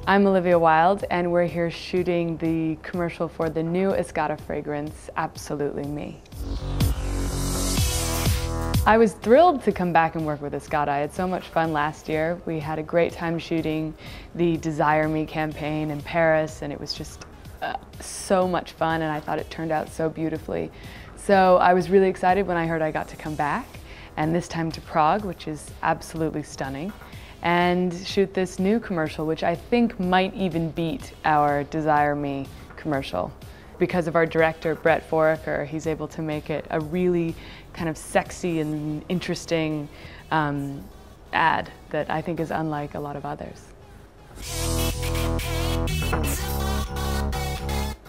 I'm Olivia Wilde, and we're here shooting the commercial for the new Escada fragrance, Absolutely Me. I was thrilled to come back and work with Escada. I had so much fun last year. We had a great time shooting the Desire Me campaign in Paris, and it was just so much fun, and I thought it turned out so beautifully. So I was really excited when I heard I got to come back, and this time to Prague, which is absolutely stunning, and shoot this new commercial, which I think might even beat our Desire Me commercial. Because of our director, Brett Foraker, he's able to make it a really kind of sexy and interesting ad that I think is unlike a lot of others.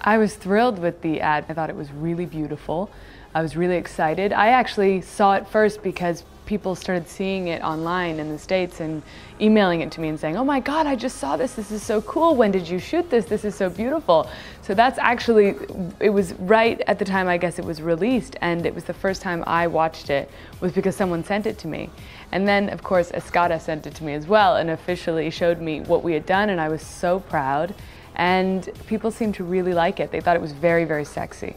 I was thrilled with the ad. I thought it was really beautiful. I was really excited. I actually saw it first because people started seeing it online in the States and emailing it to me and saying, "Oh my God, I just saw this. This is so cool. When did you shoot this? This is so beautiful." So that's actually, it was right at the time I guess it was released, and it was the first time I watched it was because someone sent it to me. And then of course Escada sent it to me as well and officially showed me what we had done, and I was so proud. And people seemed to really like it. They thought it was very, very sexy.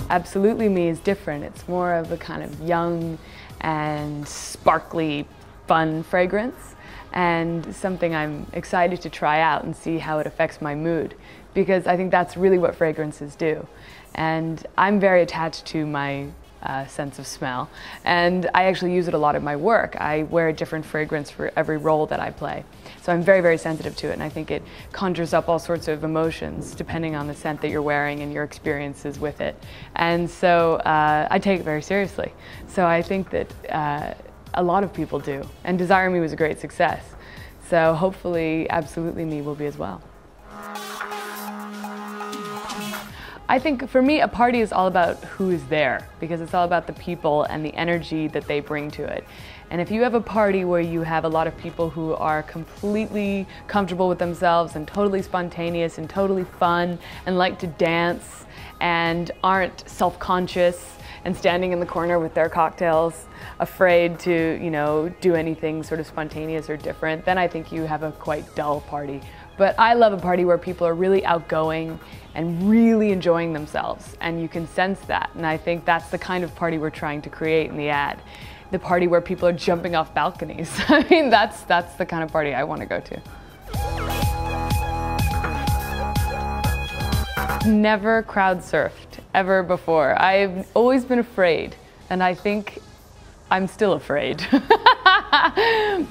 Absolutely Me is different. It's more of a kind of young and sparkly, fun fragrance, and something I'm excited to try out and see how it affects my mood, because I think that's really what fragrances do. And I'm very attached to my sense of smell, and I actually use it a lot in my work. I wear a different fragrance for every role that I play. So I'm very, very sensitive to it, and I think it conjures up all sorts of emotions depending on the scent that you're wearing and your experiences with it. And so I take it very seriously. So I think that a lot of people do, and Desire Me was a great success. So hopefully Absolutely Me will be as well. I think for me, a party is all about who is there, because it's all about the people and the energy that they bring to it. And if you have a party where you have a lot of people who are completely comfortable with themselves and totally spontaneous and totally fun and like to dance and aren't self-conscious and standing in the corner with their cocktails, afraid to, do anything sort of spontaneous or different, then I think you have a quite dull party. But I love a party where people are really outgoing and really enjoying themselves, and you can sense that. And I think that's the kind of party we're trying to create in the ad. The party where people are jumping off balconies. I mean, that's the kind of party I want to go to. Never crowd surfed, ever before. I've always been afraid, and I think I'm still afraid.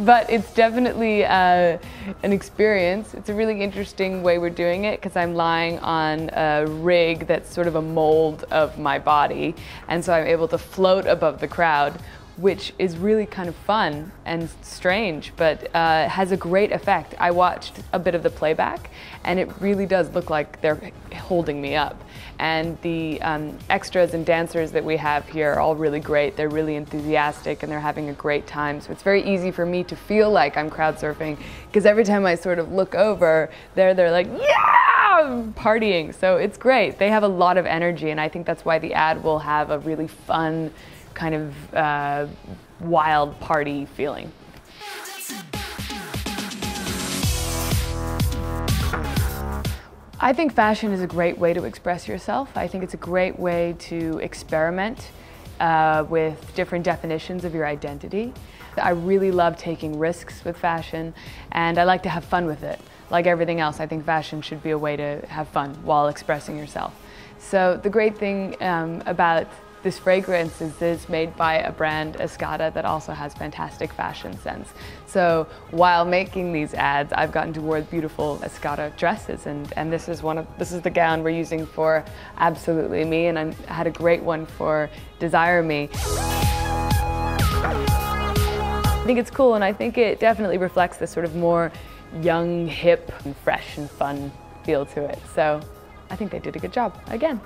But it's definitely an experience. It's a really interesting way we're doing it, because I'm lying on a rig that's sort of a mold of my body, and so I'm able to float above the crowd, which is really kind of fun and strange, but has a great effect. I watched a bit of the playback, and it really does look like they're holding me up. And the extras and dancers that we have here are all really great. They're really enthusiastic, and they're having a great time. So it's very easy for me to feel like I'm crowd surfing, because every time I sort of look over, they're like, yeah, partying. So it's great. They have a lot of energy, and I think that's why the ad will have a really fun, kind of wild party feeling. I think fashion is a great way to express yourself. I think it's a great way to experiment with different definitions of your identity. I really love taking risks with fashion, and I like to have fun with it. Like everything else, I think fashion should be a way to have fun while expressing yourself. So the great thing about this fragrance is that it's made by a brand, Escada, that also has fantastic fashion sense. So while making these ads, I've gotten to wear beautiful Escada dresses, and this is the gown we're using for Absolutely Me, and I had a great one for Desire Me. I think it's cool, and I think it definitely reflects this sort of more young, hip, and fresh and fun feel to it. So I think they did a good job, again.